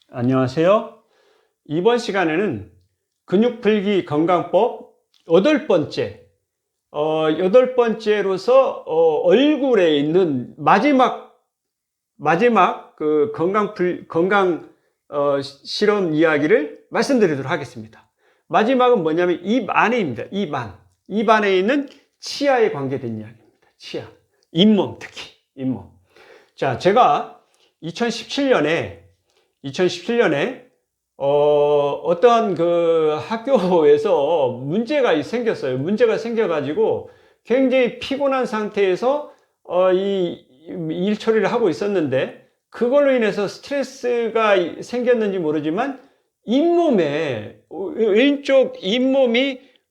안녕하세요. 이번 시간에는 근육풀기 건강법 여덟 번째로서 얼굴에 있는 마지막 그 건강 실험 이야기를 말씀드리도록 하겠습니다. 마지막은 뭐냐면 입 안에입니다. 입 안에 있는 치아에 관계된 이야기입니다. 치아, 잇몸, 특히 잇몸. 자, 제가 2017년에 어떤 그 학교에서 문제가 생겼어요. 문제가 생겨가지고 굉장히 피곤한 상태에서 이 일 처리를 하고 있었는데, 그걸로 인해서 스트레스가 생겼는지 모르지만 잇몸에 왼쪽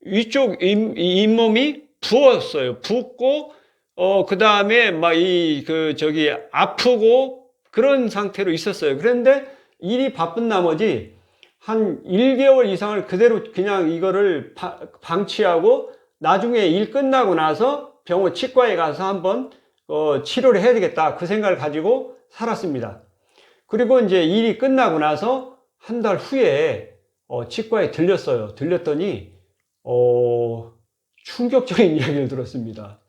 위쪽 잇몸이 부었어요. 붓고 그 다음에 막 아프고 그런 상태로 있었어요. 그런데 일이 바쁜 나머지 한 1개월 이상을 그대로 그냥 이거를 방치하고 나중에 일 끝나고 나서 병원 치과에 가서 한번 치료를 해야 되겠다, 그 생각을 가지고 살았습니다. 그리고 이제 일이 끝나고 나서 한 달 후에 치과에 들렸어요. 들렸더니 충격적인 이야기를 들었습니다.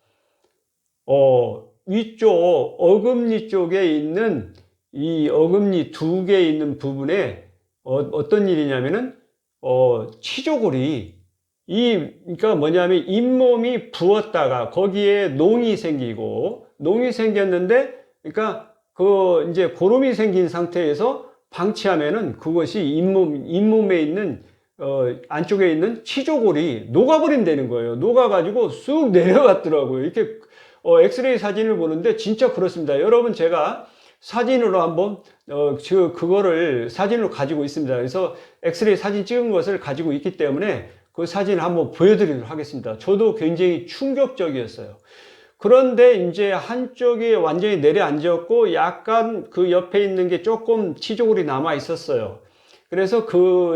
위쪽 어금니 쪽에 있는 이 어금니 두 개 있는 부분에 어떤 일이냐면은 치조골이 그러니까 뭐냐면 잇몸이 부었다가 거기에 농이 생겼는데, 그러니까 그 이제 고름이 생긴 상태에서 방치하면은 그것이 잇몸에 있는 안쪽에 있는 치조골이 녹아버린다는 거예요. 녹아가지고 쑥 내려갔더라고요. 이렇게 엑스레이 사진을 보는데 진짜 그렇습니다. 여러분, 제가 사진으로 한번 그거를 사진으로 가지고 있습니다. 그래서 엑스레이 사진 찍은 것을 가지고 있기 때문에 그 사진을 한번 보여드리도록 하겠습니다. 저도 굉장히 충격적이었어요. 그런데 이제 한쪽이 완전히 내려앉았고 약간 그 옆에 있는 게 조금 치조골이 남아 있었어요. 그래서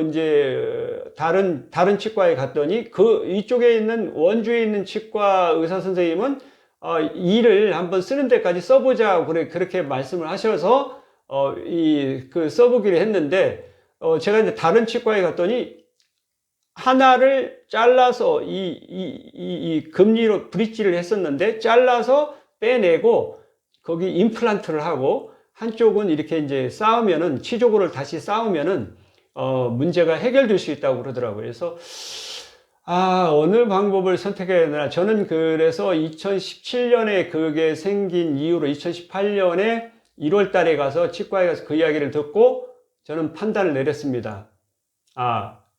이제 다른 치과에 갔더니 이쪽에 있는 원주에 있는 치과 의사 선생님은 이를 한번 쓰는 데까지 써보자, 그렇게 말씀을 하셔서 써보기를 했는데, 제가 이제 다른 치과에 갔더니 하나를 잘라서 금리로 브릿지를 했었는데 잘라서 빼내고 거기 임플란트를 하고, 한쪽은 이렇게 이제 쌓으면은 치조골을 다시 쌓으면은 문제가 해결될 수 있다고 그러더라고요. 그래서 어느 방법을 선택해야 되나. 저는 그래서 2017년에 그게 생긴 이후로 2018년에 1월 달에 가서 치과에 가서 그 이야기를 듣고 저는 판단을 내렸습니다.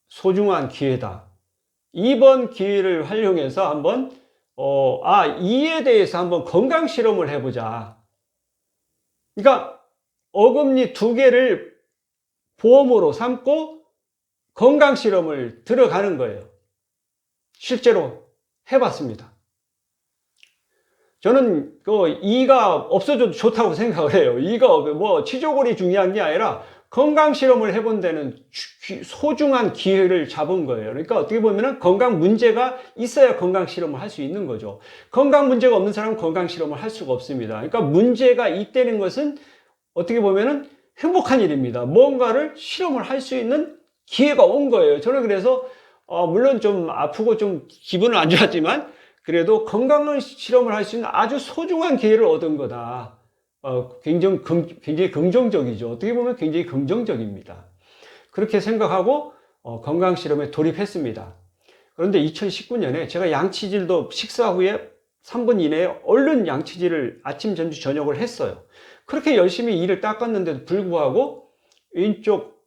소중한 기회다. 이번 기회를 활용해서 한번 이에 대해서 한번 건강 실험을 해보자. 그러니까 어금니 두 개를 보험으로 삼고 건강 실험을 들어가는 거예요. 실제로 해봤습니다. 저는 이가 없어져도 좋다고 생각을 해요. 이가 치조골이 중요한 게 아니라 건강 실험을 해본 데는 소중한 기회를 잡은 거예요. 그러니까 어떻게 보면은 건강 문제가 있어야 건강 실험을 할 수 있는 거죠. 건강 문제가 없는 사람은 건강 실험을 할 수가 없습니다. 그러니까 문제가 있다는 것은 어떻게 보면은 행복한 일입니다. 뭔가를 실험을 할 수 있는 기회가 온 거예요. 저는 그래서 물론 좀 아프고 좀 기분은 안 좋았지만 그래도 건강 실험을 할 수 있는 아주 소중한 기회를 얻은 거다. 굉장히 긍정적이죠. 어떻게 보면 굉장히 긍정적입니다. 그렇게 생각하고 건강 실험에 돌입했습니다. 그런데 2019년에 제가 양치질도 식사 후에 3분 이내에 얼른 양치질을 아침, 점심, 저녁을 했어요. 그렇게 열심히 이를 닦았는데도 불구하고 왼쪽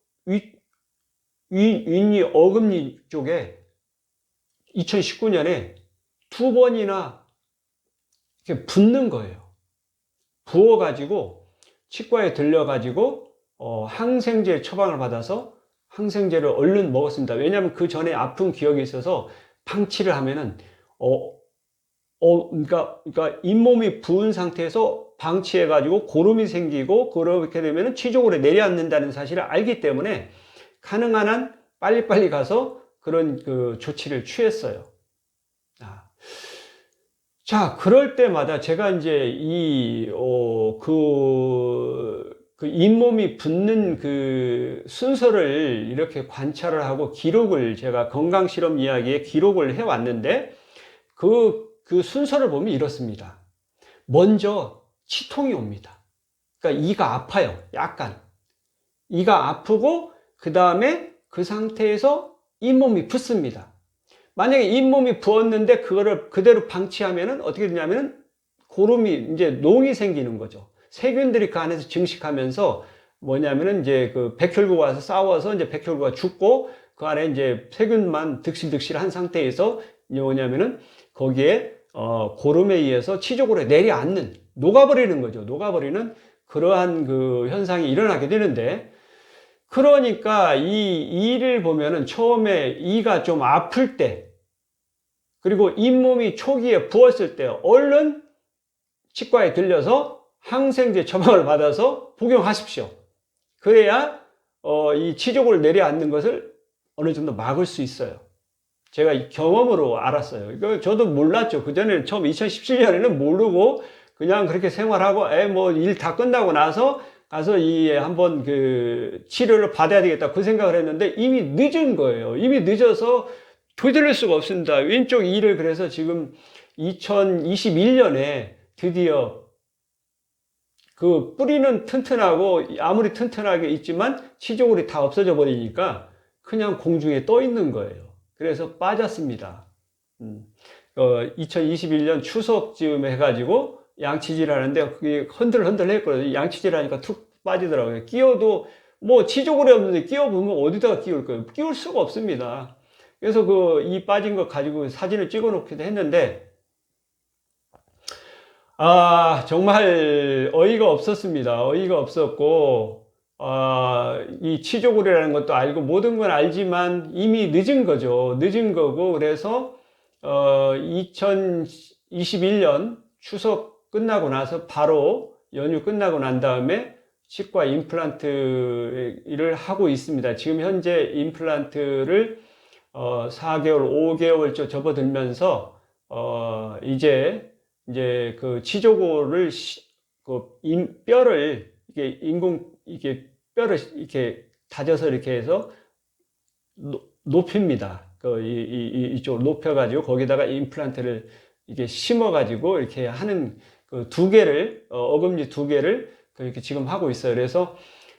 윗니 어금니 쪽에 2019년에 2번이나 이렇게 붓는 거예요. 부어가지고 치과에 들려가지고 항생제 처방을 받아서 항생제를 얼른 먹었습니다. 왜냐하면 그 전에 아픈 기억이 있어서 방치를 하면은 그러니까 잇몸이 부은 상태에서 방치해가지고 고름이 생기고 그렇게 되면은 치조골에 내려앉는다는 사실을 알기 때문에 가능한 한 빨리빨리 가서 그런 조치를 취했어요. 자, 그럴 때마다 제가 이제 그 잇몸이 붓는 그 순서를 이렇게 관찰을 하고 기록을 제가 건강실험 이야기에 기록을 해왔는데 그 순서를 보면 이렇습니다. 먼저 치통이 옵니다. 그러니까 이가 아파요. 약간. 이가 아프고 그 다음에 그 상태에서 잇몸이 붓습니다. 만약에 잇몸이 부었는데 그거를 그대로 방치하면은 어떻게 되냐면은 고름이 이제 농이 생기는 거죠. 세균들이 그 안에서 증식하면서 뭐냐면은 이제 그 백혈구가 와서 싸워서 이제 백혈구가 죽고 그 안에 이제 세균만 득실득실한 상태에서 뭐냐면은 거기에 고름에 의해서 치조골에 내려앉는 녹아버리는 거죠. 녹아버리는 그러한 그 현상이 일어나게 되는데 그러니까 이 이를 보면은 처음에 이가 좀 아플 때 그리고 잇몸이 초기에 부었을 때 얼른 치과에 들려서 항생제 처방을 받아서 복용하십시오. 그래야 이 치조골 내려앉는 것을 어느 정도 막을 수 있어요. 제가 경험으로 알았어요. 이거 저도 몰랐죠. 그전에는 처음 2017년에는 모르고 그냥 그렇게 생활하고 뭐 일 다 끝나고 나서 가서 한번 그 치료를 받아야 되겠다 그 생각을 했는데 이미 늦은 거예요. 이미 늦어서 되돌릴 수가 없습니다. 왼쪽 이를 그래서 지금 2021년에 드디어 그 뿌리는 튼튼하고 아무리 튼튼하게 있지만 치조골이 다 없어져 버리니까 그냥 공중에 떠 있는 거예요. 그래서 빠졌습니다. 2021년 추석쯤 해가지고 양치질 하는데 그게 흔들흔들 했거든요. 양치질 하니까 툭 빠지더라고요. 끼워도 뭐 치조골이 없는데 끼워보면 어디다가 끼울 거예요? 끼울 수가 없습니다. 그래서 이 빠진 거 가지고 사진을 찍어 놓기도 했는데 정말 어이가 없었습니다. 어이가 없었고 이 치조골이라는 것도 알고 모든 건 알지만 이미 늦은 거죠. 늦은 거고 그래서 2021년 추석 끝나고 나서 바로 연휴 끝나고 난 다음에 치과 임플란트를 하고 있습니다. 지금 현재 임플란트를 4개월, 5개월째 접어들면서 이제 그 치조골을 뼈를 이게 뼈를 이렇게 다져서 이렇게 해서 높입니다. 이쪽으로 높여가지고 거기다가 임플란트를 이게 심어가지고 이렇게 하는 그 두 개를 어금니 두 개를 이렇게 지금 하고 있어요. 그래서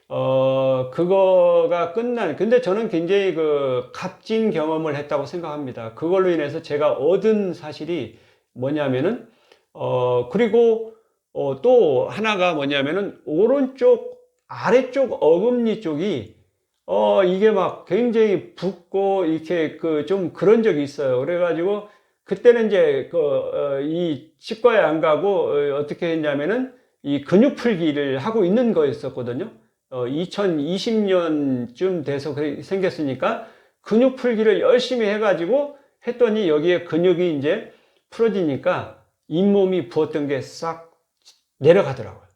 그거가 근데 저는 굉장히 그 값진 경험을 했다고 생각합니다. 그걸로 인해서 제가 얻은 사실이 뭐냐면은 그리고 또 하나가 뭐냐면은 오른쪽 아래쪽 어금니 쪽이 이게 막 굉장히 붓고 이렇게 좀 그런 적이 있어요. 그래가지고 그때는 이제 이 치과에 안 가고 어떻게 했냐면은 이 근육 풀기를 하고 있는 거였었거든요. 2020년쯤 돼서 생겼으니까 근육 풀기를 열심히 해가지고 했더니 여기에 근육이 이제 풀어지니까 잇몸이 부었던 게 싹 내려가더라고요.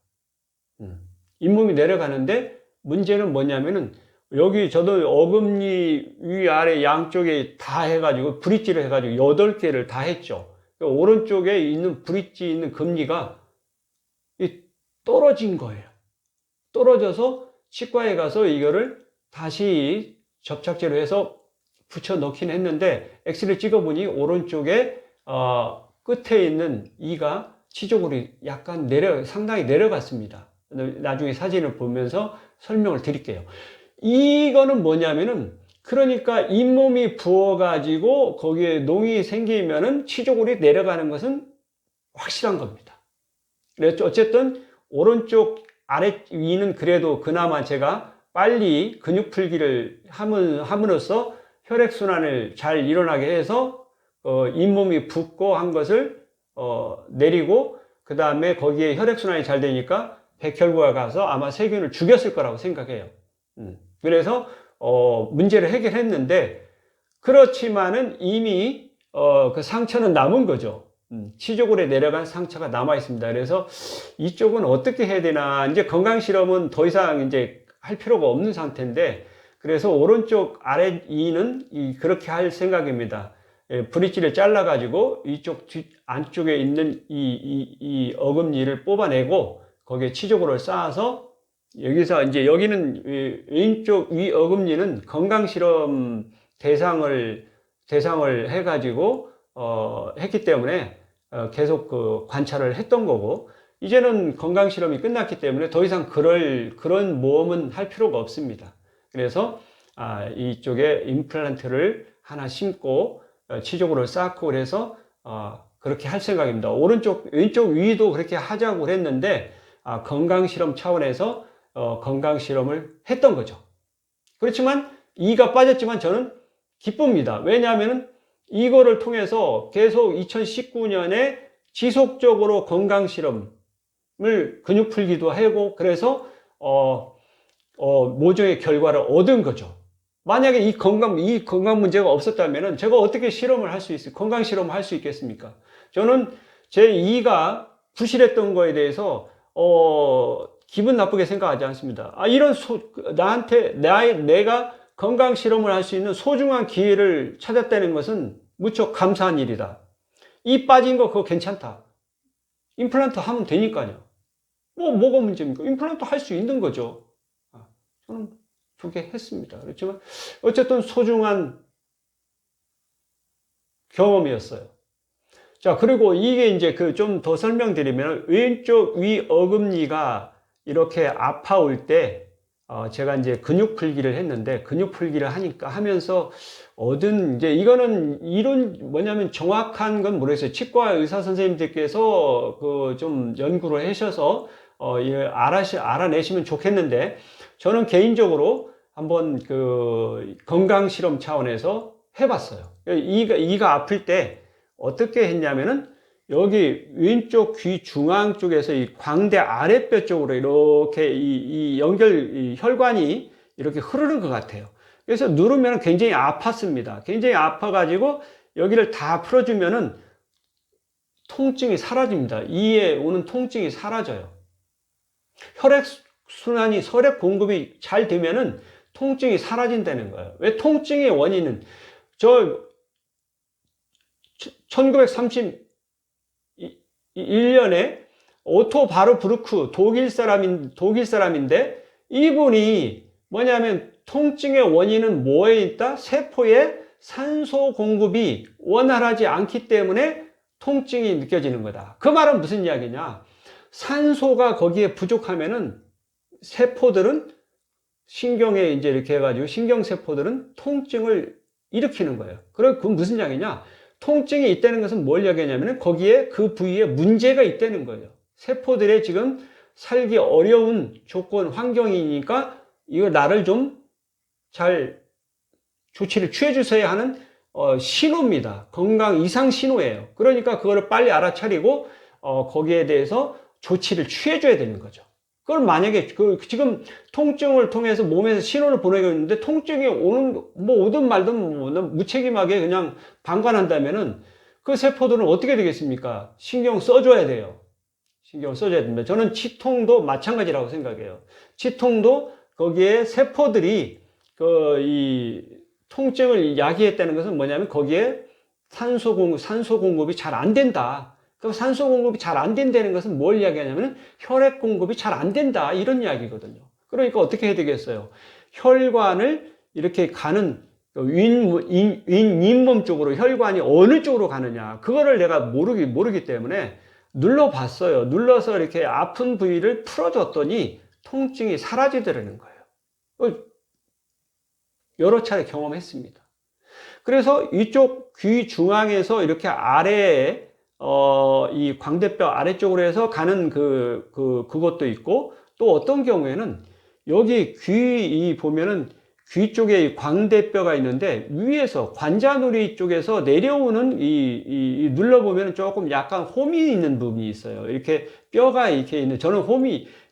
잇몸이 내려가는데 문제는 뭐냐면은 여기 저도 어금니 위아래 양쪽에 다 해가지고 브릿지를 해가지고 8개를 다 했죠. 오른쪽에 있는 브릿지 있는 금니가 떨어진 거예요. 떨어져서 치과에 가서 이거를 다시 접착제로 해서 붙여 넣긴 했는데 엑스레이 찍어보니 오른쪽에 끝에 있는 이가 치조골이 약간 상당히 내려갔습니다. 나중에 사진을 보면서 설명을 드릴게요. 이거는 뭐냐면은 그러니까 잇몸이 부어가지고 거기에 농이 생기면은 치조골이 내려가는 것은 확실한 겁니다. 그래서 어쨌든 오른쪽 아래 위는 그래도 그나마 제가 빨리 근육 풀기를 함으로써 혈액순환을 잘 일어나게 해서 잇몸이 붓고 한 것을 내리고 그 다음에 거기에 혈액순환이 잘 되니까 백혈구가 가서 아마 세균을 죽였을 거라고 생각해요. 그래서 문제를 해결했는데 그렇지만은 이미 그 상처는 남은 거죠. 치조골에 내려간 상처가 남아 있습니다. 그래서 이쪽은 어떻게 해야 되나 이제 건강실험은 더 이상 이제 할 필요가 없는 상태인데 그래서 오른쪽 아래 이는 그렇게 할 생각입니다. 브릿지를 잘라 가지고 이쪽 안쪽에 있는 이 어금니를 뽑아내고 거기에 치조골을 쌓아서 여기서 이제 여기는 왼쪽 위 어금니는 건강실험 대상을 해가지고 했기 때문에 계속 그 관찰을 했던 거고, 이제는 건강실험이 끝났기 때문에 더 이상 그런 모험은 할 필요가 없습니다. 그래서 이쪽에 임플란트를 하나 심고 치조골을 쌓고 그래서 그렇게 할 생각입니다. 왼쪽 위도 그렇게 하자고 했는데 건강실험 차원에서 건강실험을 했던 거죠. 그렇지만 이가 빠졌지만 저는 기쁩니다. 왜냐하면 이거를 통해서 계속 2019년에 지속적으로 건강실험을 근육 풀기도 하고 그래서 모종의 결과를 얻은 거죠. 만약에 이 건강 문제가 없었다면 제가 어떻게 실험을 할 수 건강 실험을 할 수 있겠습니까? 저는 제 이가 부실했던 거에 대해서 기분 나쁘게 생각하지 않습니다. 나한테 내가 건강 실험을 할 수 있는 소중한 기회를 찾았다는 것은 무척 감사한 일이다. 이 빠진 거 그거 괜찮다. 임플란트 하면 되니까요. 뭐가 문제입니까? 임플란트 할 수 있는 거죠. 저는 두 개 했습니다. 그렇지만 어쨌든 소중한 경험이었어요. 자, 그리고 이게 이제 좀 더 설명드리면 왼쪽 위 어금니가 이렇게 아파올 때 제가 이제 근육 풀기를 했는데 근육 풀기를 하면서 얻은 이제 이거는 뭐냐면 정확한 건 모르겠어요. 치과 의사 선생님들께서 좀 연구를 하셔서 알아내시면 좋겠는데 저는 개인적으로 한번 건강 실험 차원에서 해봤어요. 이가 아플 때 어떻게 했냐면은 여기 왼쪽 귀 중앙 쪽에서 이 광대 아랫뼈 쪽으로 이렇게 이 혈관이 이렇게 흐르는 것 같아요. 그래서 누르면 굉장히 아팠습니다. 굉장히 아파가지고 여기를 다 풀어주면은 통증이 사라집니다. 이에 오는 통증이 사라져요. 혈액순환이, 혈액 공급이 잘 되면은 통증이 사라진다는 거예요. 왜? 통증의 원인은 1931년에 오토 바르부르크 독일 사람인데 이분이 뭐냐면 통증의 원인은 뭐에 있다? 세포에 산소 공급이 원활하지 않기 때문에 통증이 느껴지는 거다. 그 말은 무슨 이야기냐? 산소가 거기에 부족하면은 세포들은 신경에 이제 이렇게 해가지고 신경세포들은 통증을 일으키는 거예요. 그건 무슨 이야기냐? 통증이 있다는 것은 뭘 이야기하냐면 거기에 그 부위에 문제가 있다는 거예요. 세포들의 지금 살기 어려운 환경이니까 이거 나를 좀 잘 조치를 취해 주셔야 하는 신호입니다. 건강 이상 신호예요. 그러니까 그거를 빨리 알아차리고 거기에 대해서 조치를 취해 줘야 되는 거죠. 그걸 만약에 지금 통증을 통해서 몸에서 신호를 보내고 있는데 통증이 오든 말든 무책임하게 그냥 방관한다면은 그 세포들은 어떻게 되겠습니까? 신경 써줘야 돼요. 신경 써줘야 됩니다. 저는 치통도 마찬가지라고 생각해요. 치통도 거기에 세포들이 이 통증을 야기했다는 것은 뭐냐면 거기에 산소 공급이 잘 안 된다. 그럼 산소 공급이 잘 안 된다는 것은 뭘 이야기하냐면 혈액 공급이 잘 안 된다 이런 이야기거든요. 그러니까 어떻게 해야 되겠어요? 혈관을 이렇게 가는 윗몸 쪽으로 혈관이 어느 쪽으로 가느냐 그거를 내가 모르기 때문에 눌러봤어요. 눌러서 이렇게 아픈 부위를 풀어줬더니 통증이 사라지더라는 거예요. 여러 차례 경험했습니다. 그래서 이쪽 귀 중앙에서 이렇게 아래에 이 광대뼈 아래쪽으로 해서 가는 그것도 있고 또 어떤 경우에는 여기 보면은 귀 쪽에 광대뼈가 있는데 위에서 관자놀이 쪽에서 내려오는 눌러보면 조금 약간 홈이 있는 부분이 있어요. 이렇게 뼈가 이렇게 있는, 저는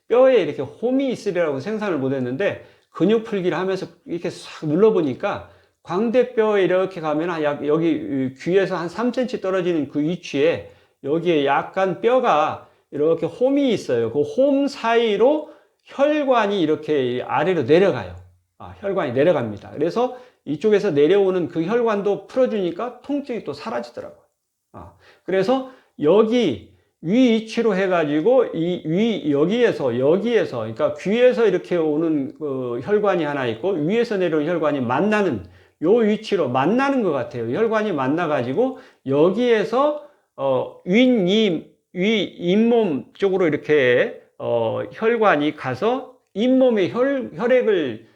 뼈에 이렇게 홈이 있으리라고 생각을 못 했는데 근육 풀기를 하면서 이렇게 싹 눌러보니까 광대뼈에 이렇게 가면 여기 귀에서 한 3cm 떨어지는 그 위치에 여기에 약간 뼈가 이렇게 홈이 있어요. 그 홈 사이로 혈관이 이렇게 아래로 내려가요. 혈관이 내려갑니다. 그래서 이쪽에서 내려오는 그 혈관도 풀어주니까 통증이 또 사라지더라고요. 그래서 여기 위 이치로 해가지고 여기에서 그러니까 귀에서 이렇게 오는 그 혈관이 하나 있고 위에서 내려오는 혈관이 만나는 요 위치로 만나는 것 같아요. 혈관이 만나가지고 여기에서 위 잇몸 쪽으로 이렇게 혈관이 가서 잇몸에 혈액을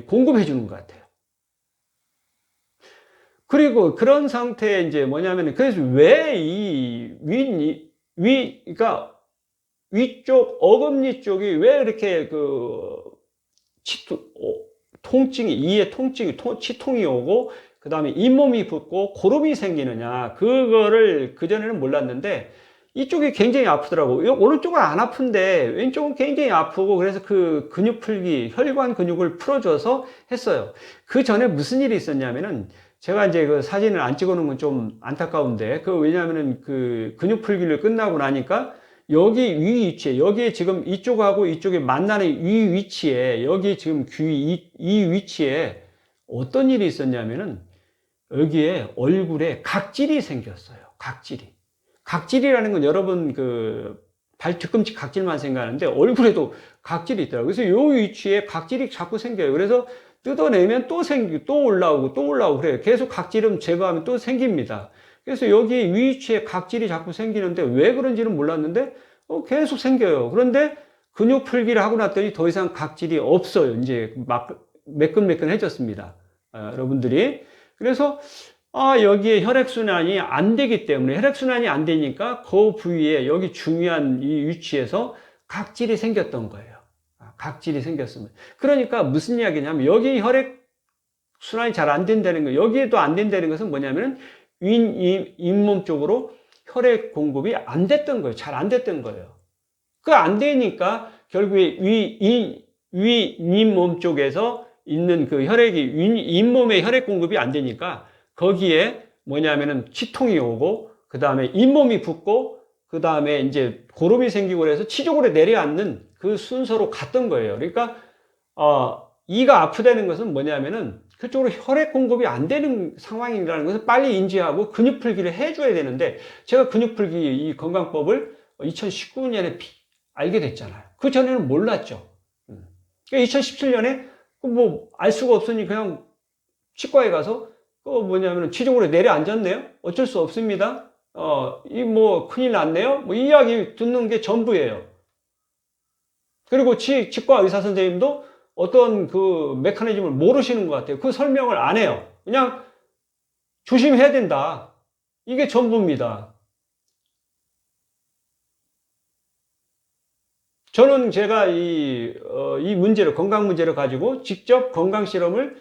공급해 주는 것 같아요. 그리고 그런 상태에 이제 뭐냐면, 그래서 왜 그러니까 위쪽, 어금니 쪽이 왜 이렇게 통증이, 이에 통증이, 치통이 오고, 그 다음에 잇몸이 붓고, 고름이 생기느냐. 그거를 그전에는 몰랐는데, 이쪽이 굉장히 아프더라고요. 오른쪽은 안 아픈데, 왼쪽은 굉장히 아프고, 그래서 그 근육 풀기, 혈관 근육을 풀어줘서 했어요. 그 전에 무슨 일이 있었냐면은, 제가 이제 그 사진을 안 찍어 놓으면 좀 안타까운데, 왜냐하면은 그 근육 풀기를 끝나고 나니까, 여기 위 위치에, 여기에 지금 이쪽하고 이쪽에 만나는 위 위치에, 여기 지금 이 위치에 어떤 일이 있었냐면은, 여기에 얼굴에 각질이 생겼어요. 각질이. 각질이라는 건 여러분 뒤꿈치 각질만 생각하는데 얼굴에도 각질이 있더라고요. 그래서 요 위치에 각질이 자꾸 생겨요. 그래서 뜯어내면 또 올라오고 그래요. 계속 각질은 제거하면 또 생깁니다. 그래서 여기 위치에 각질이 자꾸 생기는데 왜 그런지는 몰랐는데 계속 생겨요. 그런데 근육 풀기를 하고 났더니 더 이상 각질이 없어요. 이제 막 매끈매끈해졌습니다. 여러분들이. 그래서 여기에 혈액순환이 안 되기 때문에, 혈액순환이 안 되니까 그 부위에 여기 중요한 이 위치에서 각질이 생겼던 거예요. 각질이 생겼으면. 그러니까 무슨 이야기냐면, 여기 혈액순환이 잘 안 된다는 거, 여기에도 안 된다는 것은 뭐냐면은, 잇몸 쪽으로 혈액 공급이 안 됐던 거예요. 잘 안 됐던 거예요. 그 안 되니까 결국에 위 잇몸 쪽에서 있는 그 혈액이, 잇몸에 혈액 공급이 안 되니까 거기에 뭐냐면은 치통이 오고, 그 다음에 잇몸이 붓고, 그 다음에 이제 고름이 생기고 그래서 치적으로 내려앉는 그 순서로 갔던 거예요. 그러니까, 이가 아프다는 것은 뭐냐면은 그쪽으로 혈액 공급이 안 되는 상황이라는 것을 빨리 인지하고 근육 풀기를 해줘야 되는데, 제가 근육 풀기 이 건강법을 2019년에 알게 됐잖아요. 그 전에는 몰랐죠. 그러니까 2017년에 알 수가 없으니 그냥 치과에 가서 뭐냐면 치종으로 내려앉았네요. 어쩔 수 없습니다. 큰일 났네요. 이 이야기 듣는 게 전부예요. 그리고 치과 의사 선생님도 어떤 그 메커니즘을 모르시는 것 같아요. 그 설명을 안 해요. 그냥 조심해야 된다. 이게 전부입니다. 저는 제가 이 문제를, 건강 문제를 가지고 직접 건강 실험을,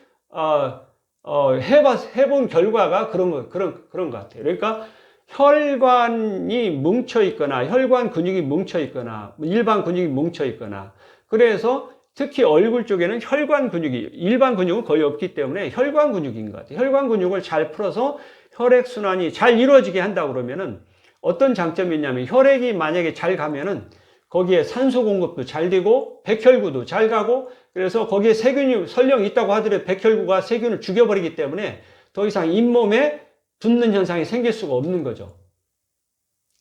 해본 결과가 그런 것 같아요. 그러니까 혈관이 뭉쳐 있거나, 혈관 근육이 뭉쳐 있거나, 일반 근육이 뭉쳐 있거나, 그래서 특히 얼굴 쪽에는 혈관 근육이, 일반 근육은 거의 없기 때문에 혈관 근육인 것 같아요. 혈관 근육을 잘 풀어서 혈액순환이 잘 이루어지게 한다 그러면은 어떤 장점이 있냐면, 혈액이 만약에 잘 가면은 거기에 산소 공급도 잘 되고 백혈구도 잘 가고, 그래서 거기에 세균이 설령 있다고 하더라도 백혈구가 세균을 죽여버리기 때문에 더 이상 잇몸에 붓는 현상이 생길 수가 없는 거죠.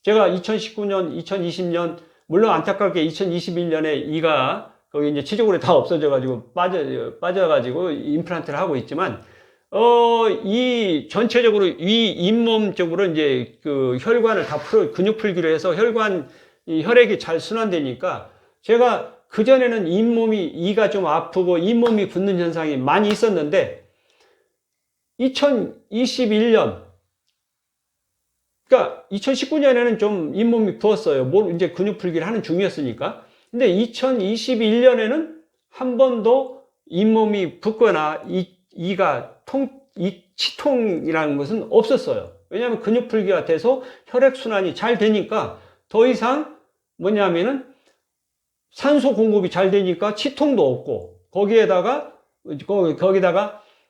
제가 2019년, 2020년, 물론 안타깝게 2021년에 이가 거기 이제 치적으로 다 없어져가지고 빠져가지고 임플란트를 하고 있지만, 이 전체적으로 이 잇몸 쪽으로 이제 그 혈관을 다 근육 풀기로 해서 이 혈액이 잘 순환되니까, 제가 그전에는 이가 좀 아프고 잇몸이 붓는 현상이 많이 있었는데, 2021년, 그러니까 2019년에는 좀 잇몸이 부었어요. 이제 근육 풀기를 하는 중이었으니까. 근데 2021년에는 한 번도 잇몸이 붓거나 치통이라는 것은 없었어요. 왜냐하면 근육 풀기가 돼서 혈액순환이 잘 되니까 더 이상 뭐냐면은 산소 공급이 잘 되니까 치통도 없고, 거기다가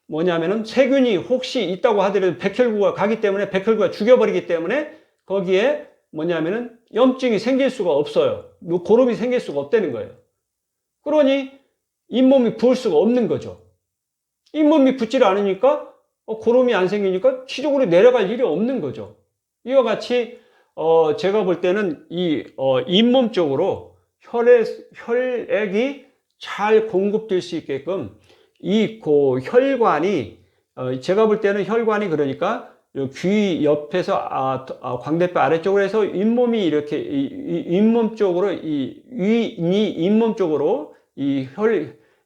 뭐냐면은 세균이 혹시 있다고 하더라도 백혈구가 가기 때문에, 백혈구가 죽여버리기 때문에 거기에 뭐냐면은 염증이 생길 수가 없어요. 고름이 생길 수가 없다는 거예요. 그러니 잇몸이 부을 수가 없는 거죠. 잇몸이 붓지를 않으니까 고름이 안 생기니까 치적으로 내려갈 일이 없는 거죠. 이와 같이 제가 볼 때는 잇몸 쪽으로 혈액이 잘 공급될 수 있게끔 혈관이, 제가 볼 때는 혈관이 그러니까 귀 옆에서 광대뼈 아래쪽으로 해서 잇몸이 이렇게 잇몸 쪽으로 잇몸 쪽으로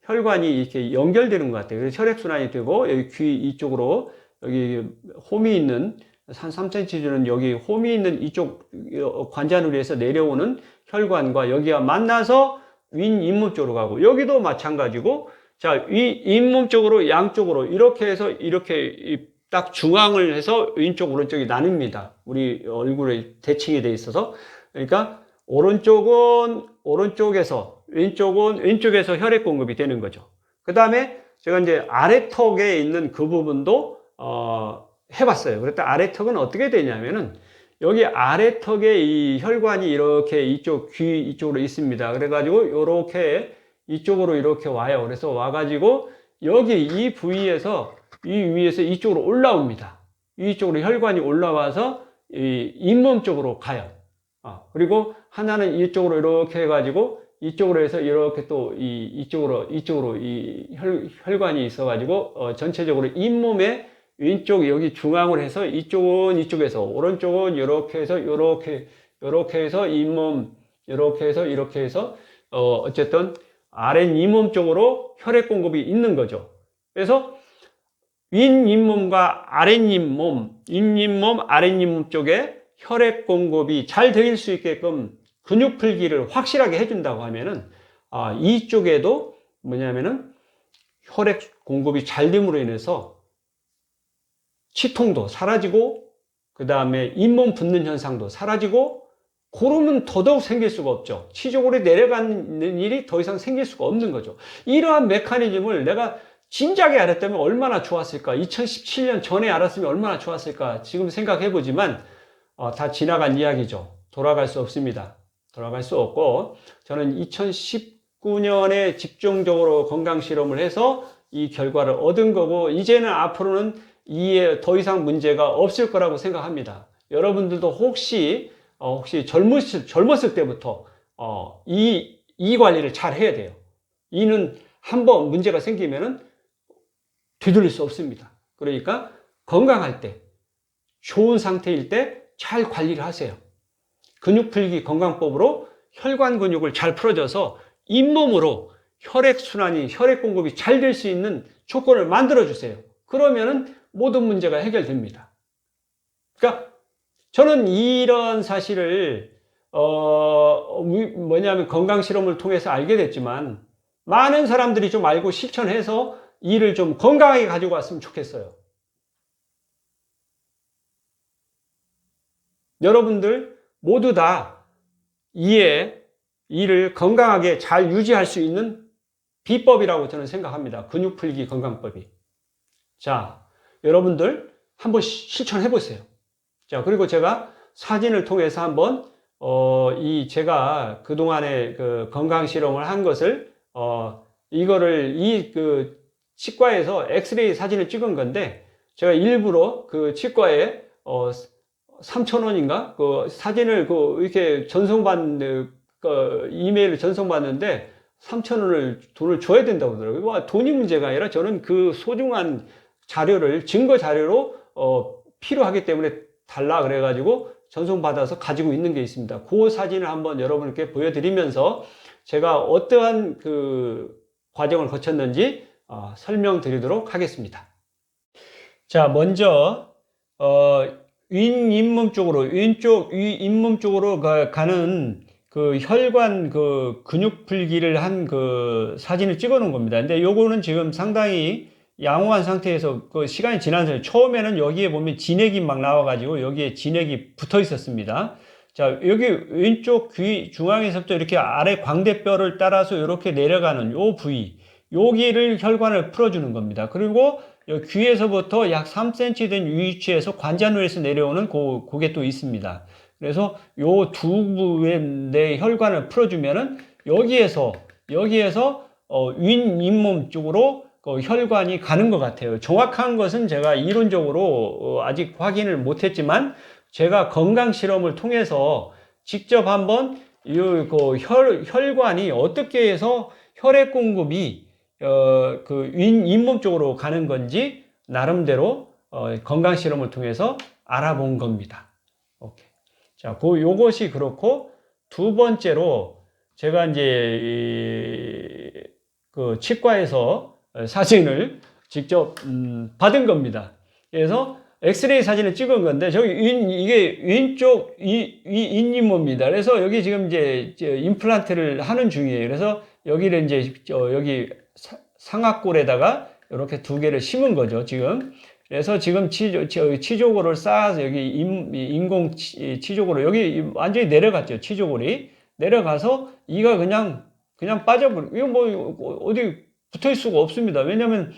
혈관이 이렇게 연결되는 것 같아요. 그래서 혈액순환이 되고 여기 귀 이쪽으로 여기 홈이 있는 한 3cm 주는 여기 홈이 있는 이쪽 관자놀이에서 내려오는 혈관과 여기가 만나서 윗 잇몸 쪽으로 가고 여기도 마찬가지고 자, 잇몸 쪽으로 양쪽으로 이렇게 해서 이렇게 딱 중앙을 해서 왼쪽 오른쪽이 나뉩니다. 우리 얼굴에 대칭이 돼 있어서 그러니까 오른쪽은 오른쪽에서 왼쪽은 왼쪽에서 혈액 공급이 되는 거죠. 그 다음에 제가 이제 아래턱에 있는 그 부분도 해봤어요. 그랬더니 아래턱은 어떻게 되냐면은 여기 아래턱에 이 혈관이 이렇게 이쪽 귀 이쪽으로 있습니다. 그래가지고 이렇게 이쪽으로 이렇게 와요. 그래서 와가지고 여기 이 부위에서 이 위에서 이쪽으로 올라옵니다. 이쪽으로 혈관이 올라와서 이 잇몸 쪽으로 가요. 그리고 하나는 이쪽으로 이렇게 해가지고 이쪽으로 해서 이렇게 또 이쪽으로 이 혈관이 있어가지고 전체적으로 잇몸에 왼쪽 여기 중앙으로 해서 이쪽은 이쪽에서 오른쪽은 이렇게 해서 이렇게 해서 잇몸 이렇게 해서 어쨌든 아랫 잇몸 쪽으로 혈액 공급이 있는 거죠. 그래서 윗 잇몸과 아랫 잇몸, 윗잇몸, 아랫 잇몸 쪽에 혈액 공급이 잘 될 수 있게끔 근육 풀기를 확실하게 해준다고 하면은 이쪽에도 뭐냐면은 혈액 공급이 잘 됨으로 인해서 치통도 사라지고 그 다음에 잇몸 붓는 현상도 사라지고 고름은 더더욱 생길 수가 없죠. 치조골이 내려가는 일이 더 이상 생길 수가 없는 거죠. 이러한 메커니즘을 내가 진작에 알았다면 얼마나 좋았을까. 2017년 전에 알았으면 얼마나 좋았을까. 지금 생각해 보지만 다 지나간 이야기죠. 돌아갈 수 없습니다. 돌아갈 수 없고 저는 2019년에 집중적으로 건강 실험을 해서 이 결과를 얻은 거고 이제는 앞으로는 이에 더 이상 문제가 없을 거라고 생각합니다. 여러분들도 혹시 젊었을 때부터 이 관리를 잘 해야 돼요. 이는 한번 문제가 생기면은 되돌릴 수 없습니다. 그러니까 건강할 때, 좋은 상태일 때 잘 관리를 하세요. 근육 풀기 건강법으로 혈관 근육을 잘 풀어줘서 잇몸으로 혈액순환이, 혈액 공급이 잘 될 수 있는 조건을 만들어 주세요. 그러면은 모든 문제가 해결됩니다. 그러니까 저는 이런 사실을 뭐냐면 건강 실험을 통해서 알게 됐지만 많은 사람들이 좀 알고 실천해서 이를 좀 건강하게 가지고 왔으면 좋겠어요. 여러분들 모두 다 이를 건강하게 잘 유지할 수 있는 비법이라고 저는 생각합니다. 근육 풀기 건강법이. 자, 여러분들 한번 실천해 보세요. 자, 그리고 제가 사진을 통해서 한번 제가 그동안에 그 건강 실험을 한 것을 이거를 치과에서 엑스레이 사진을 찍은 건데 제가 일부러 그 치과에 3,000원인가 그 사진을 이렇게 전송받는 이메일을 전송받는데 3,000원을 돈을 줘야 된다고 그러더라고요. 돈이 문제가 아니라 저는 그 소중한 자료를 증거 자료로 필요하기 때문에 달라 그래가지고 전송받아서 가지고 있는 게 있습니다. 그 사진을 한번 여러분께 보여드리면서 제가 어떠한 그 과정을 거쳤는지 설명드리도록 하겠습니다. 자, 먼저 윗잇몸 쪽으로 왼쪽 윗잇몸 쪽으로 가는 그 혈관 그 근육 풀기를 한 그 사진을 찍어 놓은 겁니다. 근데 요거는 지금 상당히 양호한 상태에서 그 시간이 지나서 처음에는 여기에 보면 진액이 막 나와가지고 여기에 진액이 붙어 있었습니다. 자, 여기 왼쪽 귀 중앙에서부터 이렇게 아래 광대뼈를 따라서 이렇게 내려가는 요 부위, 여기를 혈관을 풀어주는 겁니다. 그리고 귀에서부터 약 3cm 된 위치에서 관자놀이에서 내려오는 그게 또 있습니다. 그래서 요 두 부의 혈관을 풀어주면은 여기에서 윗잇몸 쪽으로 혈관이 가는 것 같아요. 정확한 것은 제가 이론적으로 아직 확인을 못했지만 제가 건강 실험을 통해서 직접 한번 혈관이 어떻게 해서 혈액 공급이 그 잇몸 쪽으로 가는 건지 나름대로 건강 실험을 통해서 알아본 겁니다. 오케이. 자, 요것이 그렇고 두 번째로 제가 이제 그 치과에서 사진을 직접 받은 겁니다. 그래서 엑스레이 사진을 찍은 건데 저기 이게 왼쪽 잇몸입니다. 그래서 여기 지금 이제 임플란트를 하는 중이에요. 그래서 여기를 이제 여기 상악골에다가 이렇게 두 개를 심은 거죠, 지금. 그래서 지금 치조골을 쌓아서 여기 인공 치조골을 여기 완전히 내려갔죠, 치조골이. 내려가서 이가 그냥 빠져버려. 이거 뭐 어디 붙어 있을 수가 없습니다. 왜냐면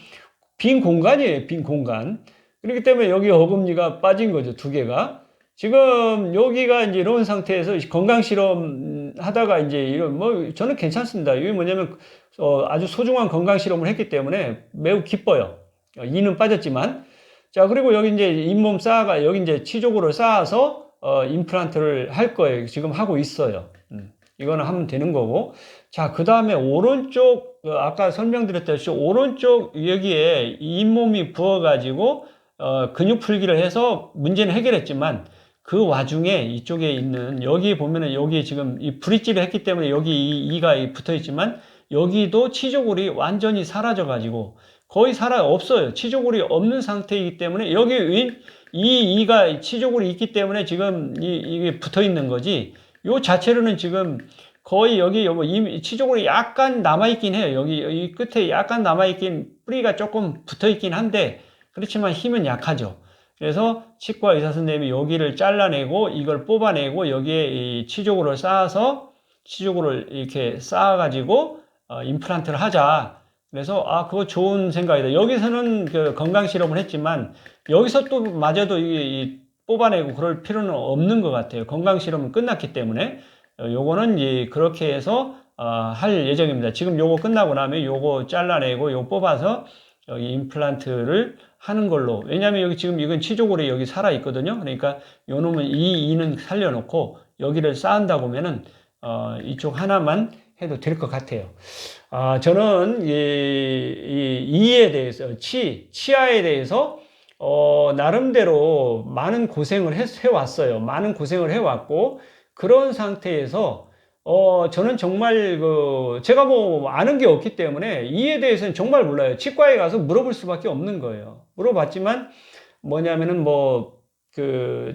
빈 공간이에요, 빈 공간. 그렇기 때문에 여기 어금니가 빠진 거죠, 두 개가. 지금 여기가 이제 이런 상태에서 건강 실험 하다가 이제 이런 뭐 저는 괜찮습니다. 이게 뭐냐면 아주 소중한 건강 실험을 했기 때문에 매우 기뻐요. 이는 빠졌지만. 자, 그리고 여기 이제 잇몸 쌓아가 여기 이제 치조골을 쌓아서 임플란트를 할 거예요. 지금 하고 있어요. 이거는 하면 되는 거고. 자, 그 다음에 오른쪽 아까 설명드렸다시피 오른쪽 여기에 잇몸이 부어가지고 근육 풀기를 해서 문제는 해결했지만 그 와중에 이쪽에 있는 여기 보면은 여기 지금 이 브릿지를 했기 때문에 여기 이가 붙어 있지만 여기도 치조골이 완전히 사라져 가지고 거의 없어요. 치조골이 없는 상태이기 때문에 여기 이가 치조골이 있기 때문에 지금 이게 붙어 있는 거지. 요 자체로는 지금 거의 여기 치조골이 약간 남아있긴 해요. 여기 끝에 약간 남아있긴 뿌리가 조금 붙어있긴 한데 그렇지만 힘은 약하죠. 그래서 치과 의사 선생님이 여기를 잘라내고 이걸 뽑아내고 여기에 이 치조골을 쌓아서 치조골을 이렇게 쌓아가지고 임플란트를 하자. 그래서 그거 좋은 생각이다. 여기서는 그 건강 실험을 했지만 여기서 또 마저도 뽑아내고 그럴 필요는 없는 것 같아요. 건강 실험은 끝났기 때문에 요거는 이제 그렇게 해서 할 예정입니다. 지금 요거 끝나고 나면 요거 잘라내고 요거 뽑아서 여기 임플란트를 하는 걸로. 왜냐하면 여기 지금 이건 치조골이 여기 살아 있거든요. 그러니까 요 놈은 이는 살려놓고 여기를 쌓은다고 하면은 이쪽 하나만 해도 될 것 같아요. 저는 이 이에 대해서 치아에 대해서 나름대로 많은 고생을 해왔어요. 많은 고생을 해왔고 그런 상태에서 저는 정말 제가 뭐 아는 게 없기 때문에 이에 대해서는 정말 몰라요. 치과에 가서 물어볼 수밖에 없는 거예요. 물어봤지만 뭐냐면은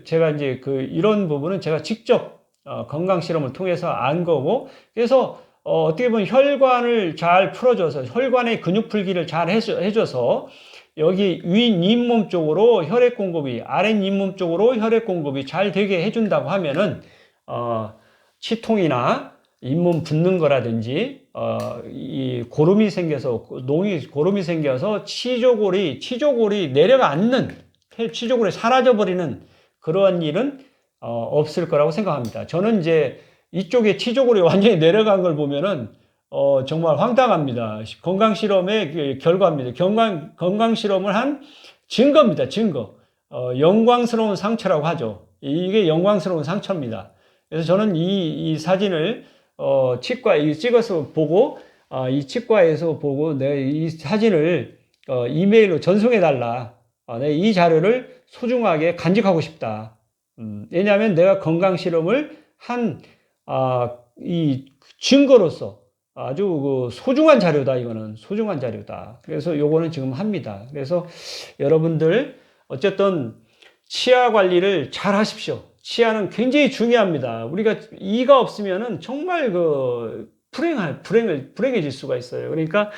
제가 이제 이런 부분은 제가 직접 건강 실험을 통해서 안 거고 그래서 어떻게 보면 혈관을 잘 풀어줘서 혈관의 근육 풀기를 잘 해줘서 여기 위 잇몸 쪽으로 혈액 공급이 아랫 잇몸 쪽으로 혈액 공급이 잘 되게 해준다고 하면은 치통이나 잇몸 붓는 거라든지 이 고름이 생겨서 고름이 생겨서 치조골이 내려가 앉는 치조골이 사라져 버리는 그러한 일은 없을 거라고 생각합니다. 저는 이제 이쪽에 치조골이 완전히 내려간 걸 보면은 정말 황당합니다. 건강 실험의 결과입니다. 건강 실험을 한 증거입니다. 증거. 영광스러운 상처라고 하죠. 이게 영광스러운 상처입니다. 그래서 저는 이 사진을 치과에 찍어서 보고 이 치과에서 보고 내가 이 사진을 이메일로 전송해 달라. 내가 이 자료를 소중하게 간직하고 싶다. 왜냐하면 내가 건강 실험을 한 이 증거로서 아주 소중한 자료다. 이거는 소중한 자료다. 그래서 요거는 지금 합니다. 그래서 여러분들 어쨌든 치아 관리를 잘 하십시오. 치아는 굉장히 중요합니다. 우리가 이가 없으면은 정말 불행해질 수가 있어요. 그러니까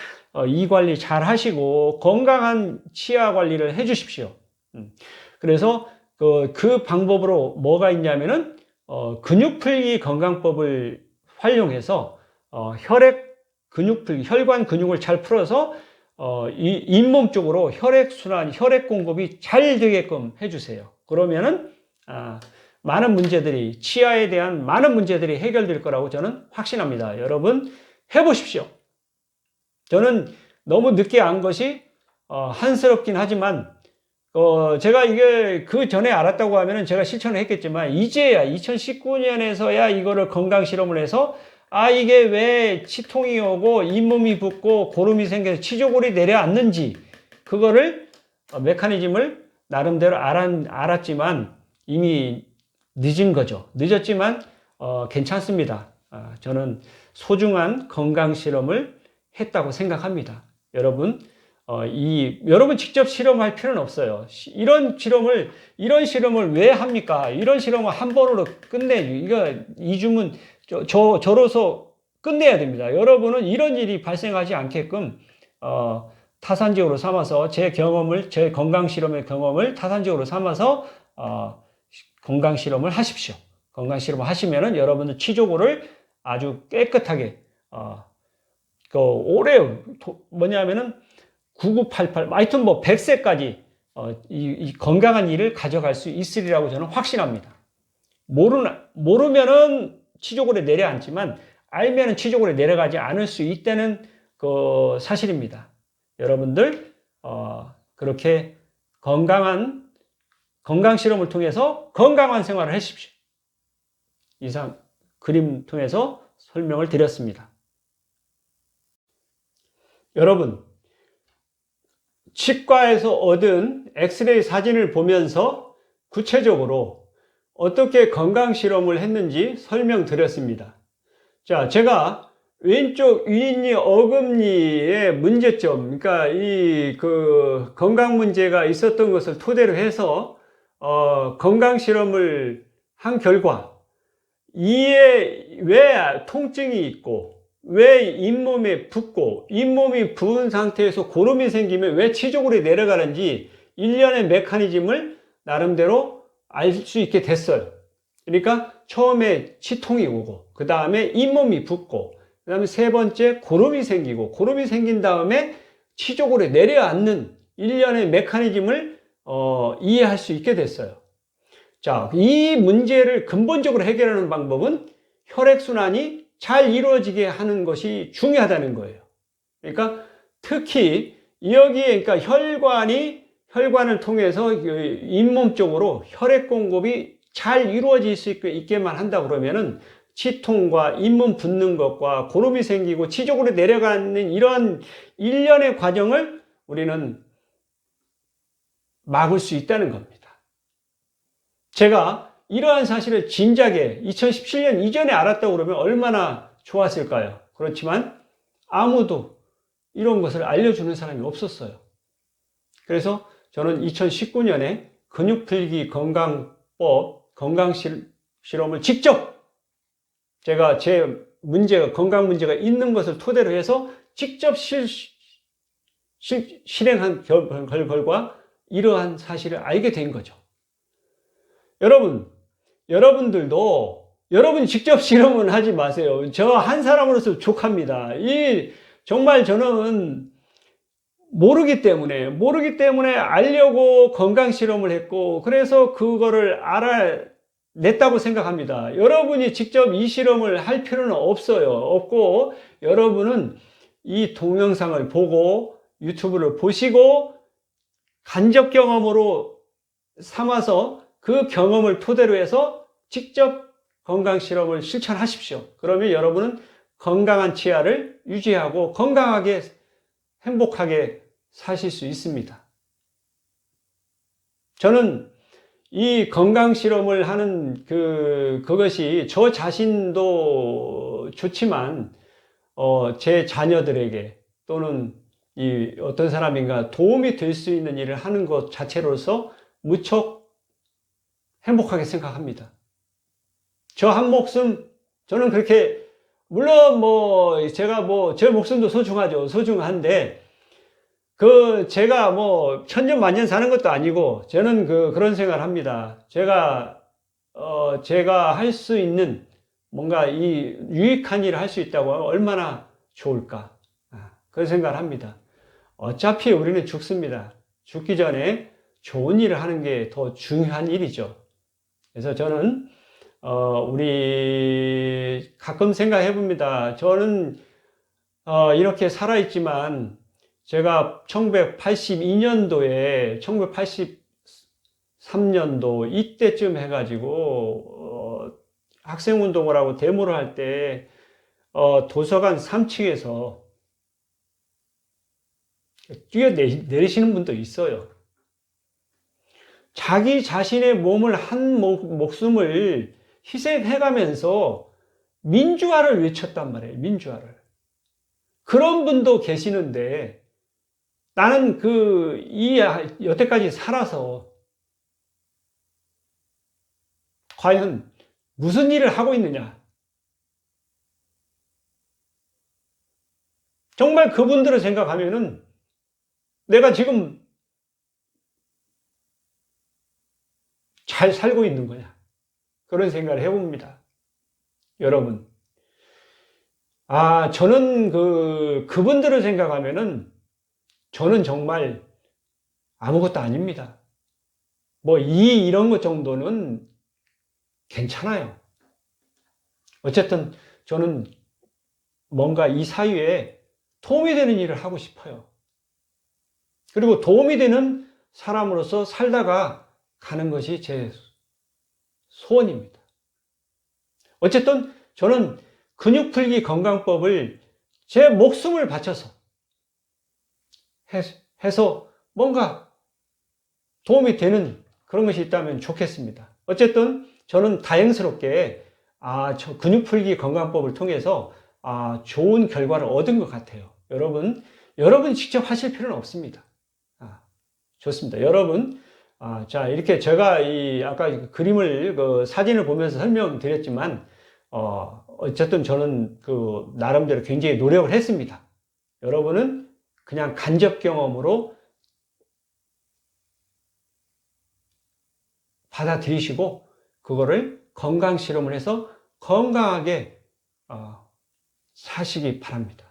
이 관리 잘 하시고 건강한 치아 관리를 해 주십시오. 그래서 그 방법으로 뭐가 있냐면은 근육 풀기 건강법을 활용해서 혈액 근육 풀기, 혈관 근육을 잘 풀어서 이 잇몸 쪽으로 혈액 순환, 혈액 공급이 잘 되게끔 해주세요. 그러면은 많은 문제들이 치아에 대한 많은 문제들이 해결될 거라고 저는 확신합니다. 여러분 해보십시오. 저는 너무 늦게 안 것이 한스럽긴 하지만 제가 이게 그 전에 알았다고 하면은 제가 실천을 했겠지만, 이제야 2019년에서야 이거를 건강 실험을 해서, 이게 왜 치통이 오고 잇몸이 붓고 고름이 생겨서 치조골이 내려앉는지, 그거를, 메커니즘을 나름대로 알았지만, 이미 늦은 거죠. 늦었지만, 괜찮습니다. 저는 소중한 건강 실험을 했다고 생각합니다. 여러분, 여러분 직접 실험할 필요는 없어요. 이런 실험을 왜 합니까? 이런 실험을 한 번으로 이거, 이중은, 저로서 끝내야 됩니다. 여러분은 이런 일이 발생하지 않게끔, 타산적으로 삼아서 제 건강 실험의 경험을 타산적으로 삼아서, 건강 실험을 하십시오. 건강 실험을 하시면은 여러분들 치조골을 아주 깨끗하게, 뭐냐면은, 9988, 하여튼 100세까지, 이 건강한 일을 가져갈 수 있으리라고 저는 확신합니다. 모르면은 치조골에 내려앉지만, 알면은 치조골에 내려가지 않을 수 있다는 그 사실입니다. 여러분들, 그렇게 건강 실험을 통해서 건강한 생활을 하십시오. 이상 그림 통해서 설명을 드렸습니다. 여러분, 치과에서 얻은 엑스레이 사진을 보면서 구체적으로 어떻게 건강 실험을 했는지 설명드렸습니다. 자, 제가 왼쪽 위니 어금니의 문제점, 그러니까 건강 문제가 있었던 것을 토대로 해서 건강 실험을 한 결과, 이에 왜 통증이 있고, 왜 잇몸에 붓고, 잇몸이 부은 상태에서 고름이 생기면 왜 치조골이 내려가는지 일련의 메커니즘을 나름대로 알 수 있게 됐어요. 그러니까 처음에 치통이 오고, 그 다음에 잇몸이 붓고, 그 다음에 세 번째 고름이 생기고, 고름이 생긴 다음에 치조골에 내려앉는 일련의 메커니즘을 이해할 수 있게 됐어요. 자, 이 문제를 근본적으로 해결하는 방법은 혈액순환이 잘 이루어지게 하는 것이 중요하다는 거예요. 그러니까 특히 여기에, 그러니까 혈관을 통해서 잇몸 쪽으로 혈액 공급이 잘 이루어질 수 있게만 한다 그러면은 치통과 잇몸 붓는 것과 고름이 생기고 치조골이 내려가는 이런 일련의 과정을 우리는 막을 수 있다는 겁니다. 제가 이러한 사실을 진작에 2017년 이전에 알았다고 그러면 얼마나 좋았을까요? 그렇지만 아무도 이런 것을 알려주는 사람이 없었어요. 그래서 저는 2019년에 근육풀기 건강법, 건강 실험을 직접 제가 건강 문제가 있는 것을 토대로 해서 직접 실행한 결과 이러한 사실을 알게 된 거죠. 여러분들도 여러분이 직접 실험은 하지 마세요. 저 한 사람으로서 족합니다. 정말 저는 모르기 때문에 알려고 건강 실험을 했고, 그래서 그거를 알아냈다고 생각합니다. 여러분이 직접 이 실험을 할 필요는 없고, 여러분은 이 동영상을 보고, 유튜브를 보시고, 간접 경험으로 삼아서 그 경험을 토대로 해서 직접 건강 실험을 실천하십시오. 그러면 여러분은 건강한 치아를 유지하고 건강하게 행복하게 사실 수 있습니다. 저는 이 건강 실험을 하는 그것이 저 자신도 좋지만, 제 자녀들에게 또는 어떤 사람인가 도움이 될 수 있는 일을 하는 것 자체로서 무척 행복하게 생각합니다. 저 한 목숨, 저는 그렇게, 물론 제가 제 목숨도 소중한데, 제가 천년만년 사는 것도 아니고, 저는 그런 생각을 합니다. 제가 할 수 있는 뭔가 유익한 일을 할 수 있다고 하면 얼마나 좋을까. 그런 생각을 합니다. 어차피 우리는 죽습니다. 죽기 전에 좋은 일을 하는 게 더 중요한 일이죠. 그래서 저는, 우리 가끔 생각해 봅니다. 저는, 이렇게 살아있지만, 제가 1982년도에, 3년도 이때쯤 해가지고 학생운동을 하고 데모를 할 때 도서관 3층에서 뛰어내리시는 분도 있어요. 자기 자신의 몸을 한 목숨을 희생해가면서 민주화를 외쳤단 말이에요. 민주화를. 그런 분도 계시는데 나는 여태까지 살아서 과연 무슨 일을 하고 있느냐? 정말 그분들을 생각하면은 내가 지금 잘 살고 있는 거냐? 그런 생각을 해봅니다. 여러분. 저는 그분들을 생각하면은 저는 정말 아무것도 아닙니다. 이런 것 정도는 괜찮아요. 어쨌든 저는 뭔가 이 사회에 도움이 되는 일을 하고 싶어요. 그리고 도움이 되는 사람으로서 살다가 가는 것이 제 소원입니다. 어쨌든 저는 근육풀기 건강법을 제 목숨을 바쳐서 해서 뭔가 도움이 되는 그런 것이 있다면 좋겠습니다. 어쨌든 저는 다행스럽게 저 근육풀기 건강법을 통해서 좋은 결과를 얻은 것 같아요. 여러분 직접 하실 필요는 없습니다. 좋습니다. 여러분, 자, 이렇게 제가 아까 그림을, 사진을 보면서 설명드렸지만, 어쨌든 저는 나름대로 굉장히 노력을 했습니다. 여러분은 그냥 간접 경험으로 받아들이시고, 그거를 건강 실험을 해서 건강하게, 사시기 바랍니다.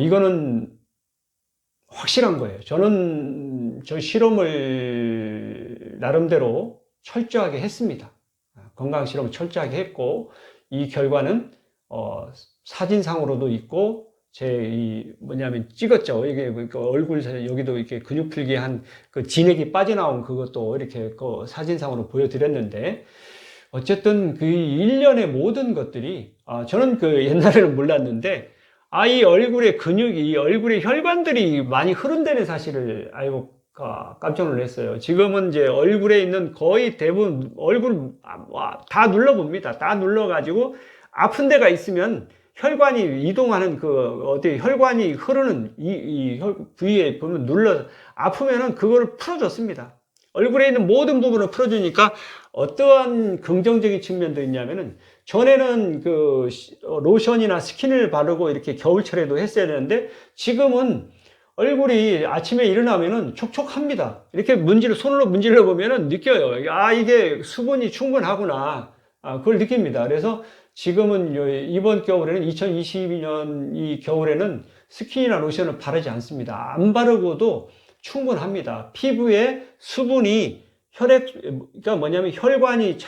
이거는 확실한 거예요. 저는 저 실험을 나름대로 철저하게 했습니다. 건강 실험을 철저하게 했고, 이 결과는 사진상으로도 있고, 찍었죠. 이게 얼굴 여기도 이렇게 근육 풀기 한 진액이 빠져나온 그것도 이렇게 사진상으로 보여드렸는데, 어쨌든 일련의 모든 것들이 저는 옛날에는 몰랐는데 이 얼굴의 근육이, 이 얼굴의 혈관들이 많이 흐른다는 사실을 알고 깜짝 놀랐어요. 지금은 이제 얼굴에 있는 거의 대부분 얼굴 다 눌러봅니다. 다 눌러가지고 아픈 데가 있으면 혈관이 이동하는 혈관이 흐르는 이 부위에 보면 아프면은 그거를 풀어줬습니다. 얼굴에 있는 모든 부분을 풀어주니까 어떠한 긍정적인 측면도 있냐면은 전에는 로션이나 스킨을 바르고 이렇게 겨울철에도 했어야 되는데 지금은 얼굴이 아침에 일어나면은 촉촉합니다. 이렇게 손으로 문질러 보면은 느껴요. 이게 수분이 충분하구나. 그걸 느낍니다. 그래서 지금은 이번 겨울에는 2022년 이 겨울에는 스킨이나 로션을 바르지 않습니다. 안 바르고도 충분합니다. 피부에 수분이 그러니까 뭐냐면 혈관이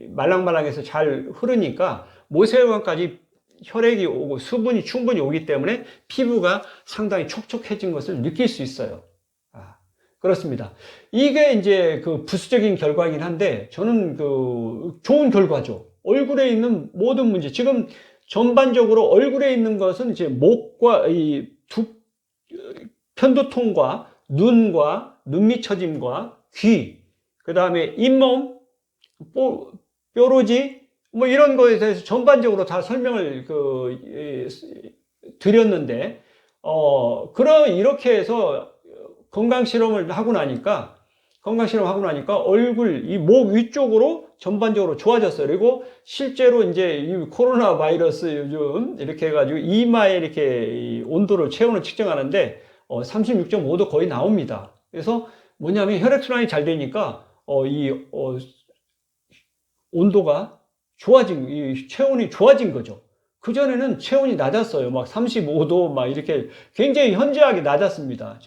말랑말랑해서 잘 흐르니까 모세혈관까지 혈액이 오고 수분이 충분히 오기 때문에 피부가 상당히 촉촉해진 것을 느낄 수 있어요. 그렇습니다. 이게 이제 부수적인 결과이긴 한데 저는 좋은 결과죠. 얼굴에 있는 모든 문제, 지금 전반적으로 얼굴에 있는 것은 이제 목과 편두통과 눈과 눈밑 처짐과 귀, 그 다음에 잇몸, 뾰루지, 이런 거에 대해서 전반적으로 다 설명을 드렸는데, 이렇게 해서 건강 실험을 하고 나니까 얼굴, 이 목 위쪽으로 전반적으로 좋아졌어요. 그리고 실제로 이제 이 코로나 바이러스 요즘 이렇게 해가지고 이마에 이렇게 온도를, 체온을 측정하는데, 36.5도 거의 나옵니다. 그래서 뭐냐면 혈액순환이 잘 되니까, 온도가 체온이 좋아진 거죠. 그전에는 체온이 낮았어요. 막 35도 막 이렇게 굉장히 현저하게 낮았습니다.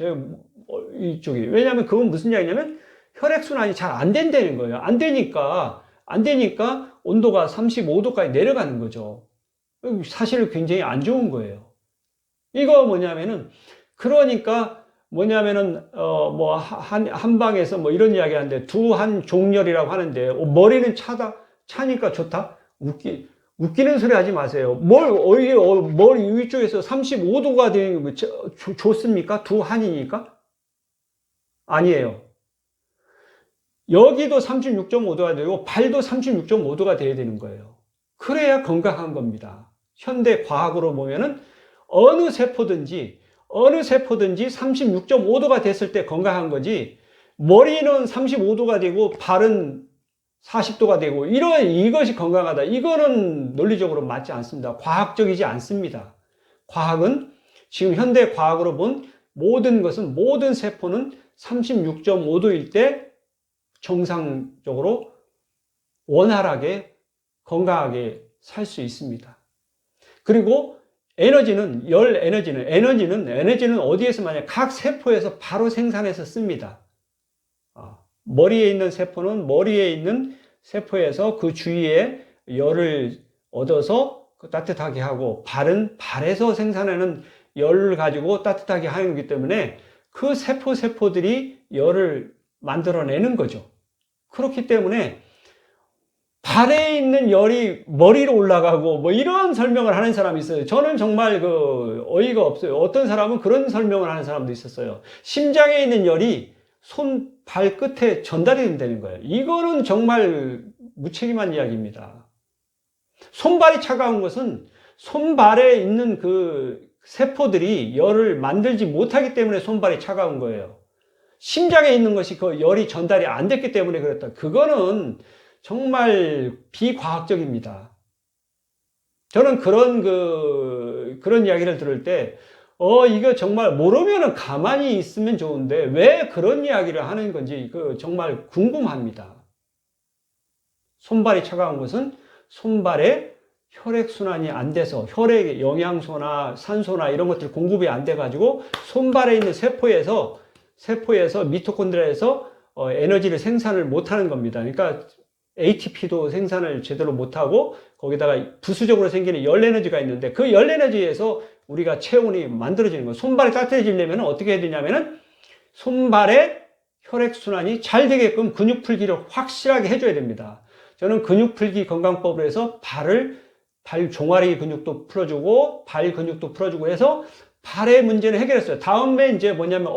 이쪽이. 왜냐하면 그건 무슨 이야기냐면 혈액순환이 잘 안 된다는 거예요. 안 되니까 온도가 35도까지 내려가는 거죠. 사실 굉장히 안 좋은 거예요. 이거 뭐냐면은, 그러니까 뭐냐면은 뭐 한방에서 뭐 이런 이야기 하는데 두한 종렬이라고 하는데 머리는 차니까 좋다? 웃기는 소리 하지 마세요. 머리 위쪽에서 35도가 되는 거 좋습니까? 두한이니까? 아니에요. 여기도 36.5도가 되고 발도 36.5도가 돼야 되는 거예요. 그래야 건강한 겁니다. 현대 과학으로 보면은 어느 세포든지 36.5도가 됐을 때 건강한 거지, 머리는 35도가 되고 발은 40도가 되고 이것이 건강하다, 이거는 논리적으로 맞지 않습니다. 과학적이지 않습니다. 과학은 지금 현대 과학으로 본 모든 세포는 36.5도일 때 정상적으로 원활하게 건강하게 살 수 있습니다. 그리고 에너지는 어디에서 만약 각 세포에서 바로 생산해서 씁니다. 머리에 있는 세포는 머리에 있는 세포에서 그 주위에 열을 얻어서 따뜻하게 하고, 발은 발에서 생산하는 열을 가지고 따뜻하게 하는 거기 때문에 그 세포들이 열을 만들어내는 거죠. 그렇기 때문에 발에 있는 열이 머리로 올라가고 뭐 이런 설명을 하는 사람이 있어요. 저는 정말 어이가 없어요. 어떤 사람은 그런 설명을 하는 사람도 있었어요. 심장에 있는 열이 손, 발 끝에 전달이 된다는 거예요. 이거는 정말 무책임한 이야기입니다. 손발이 차가운 것은 손발에 있는 그 세포들이 열을 만들지 못하기 때문에 손발이 차가운 거예요. 심장에 있는 것이 그 열이 전달이 안 됐기 때문에 그렇다. 그거는 정말 비과학적입니다. 저는 그런 이야기를 들을 때, 이거 정말 모르면은 가만히 있으면 좋은데 왜 그런 이야기를 하는 건지 정말 궁금합니다. 손발이 차가운 것은 손발에 혈액순환이 안 돼서 혈액 영양소나 산소나 이런 것들 공급이 안 돼가지고 손발에 있는 세포에서 미토콘드리아에서 에너지를 생산을 못하는 겁니다. 그러니까 ATP도 생산을 제대로 못하고 거기다가 부수적으로 생기는 열 에너지가 있는데 그 열 에너지에서 우리가 체온이 만들어지는 거예요. 손발이 따뜻해지려면 어떻게 해야 되냐면은 손발에 혈액순환이 잘 되게끔 근육 풀기를 확실하게 해줘야 됩니다. 저는 근육 풀기 건강법으로 해서 발 종아리 근육도 풀어주고 발 근육도 풀어주고 해서 발의 문제는 해결했어요. 다음에 이제 뭐냐면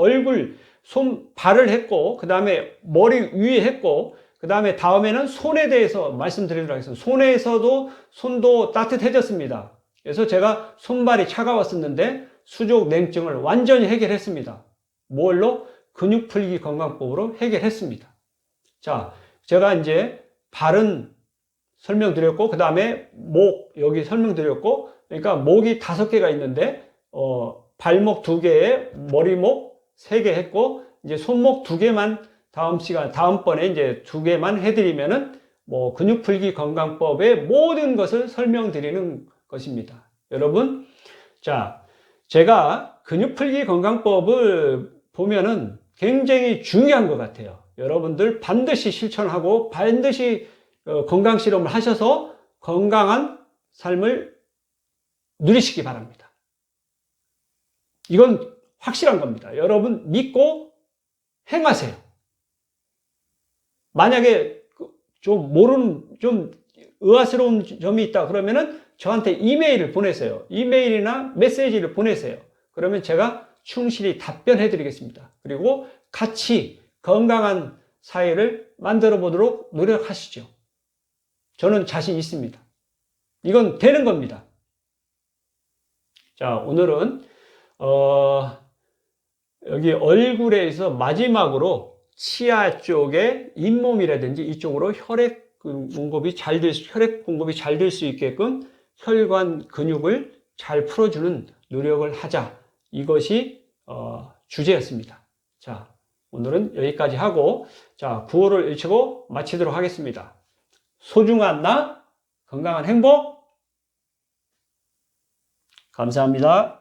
발을 했고, 그 다음에 머리 위에 했고, 그 다음에 다음에는 손에 대해서 말씀드리도록 하겠습니다. 손도 따뜻해졌습니다. 그래서 제가 손발이 차가웠었는데 수족 냉증을 완전히 해결했습니다. 뭘로? 근육 풀기 건강법으로 해결했습니다. 자, 제가 이제 발은 설명드렸고, 그 다음에 여기 설명드렸고, 그러니까 목이 5개가 있는데, 발목 2개에 머리목 3개 했고, 이제 손목 2개만 다음번에 이제 2개만 해드리면은 근육 풀기 건강법의 모든 것을 설명드리는 것입니다. 여러분, 자, 제가 근육 풀기 건강법을 보면은 굉장히 중요한 것 같아요. 여러분들 반드시 실천하고 반드시 건강 실험을 하셔서 건강한 삶을 누리시기 바랍니다. 이건 확실한 겁니다. 여러분 믿고 행하세요. 만약에 좀 의아스러운 점이 있다 그러면은 저한테 이메일을 보내세요. 이메일이나 메시지를 보내세요. 그러면 제가 충실히 답변해 드리겠습니다. 그리고 같이 건강한 사회를 만들어 보도록 노력하시죠. 저는 자신 있습니다. 이건 되는 겁니다. 자, 오늘은 여기 얼굴에서 마지막으로 치아 쪽에 잇몸이라든지 이쪽으로 혈액 공급이 잘 될 수 있게끔 혈관 근육을 잘 풀어주는 노력을 하자. 이것이 주제였습니다. 자, 오늘은 여기까지 하고, 자, 구호를 외치고 마치도록 하겠습니다. 소중한 나, 건강한 행복. 감사합니다.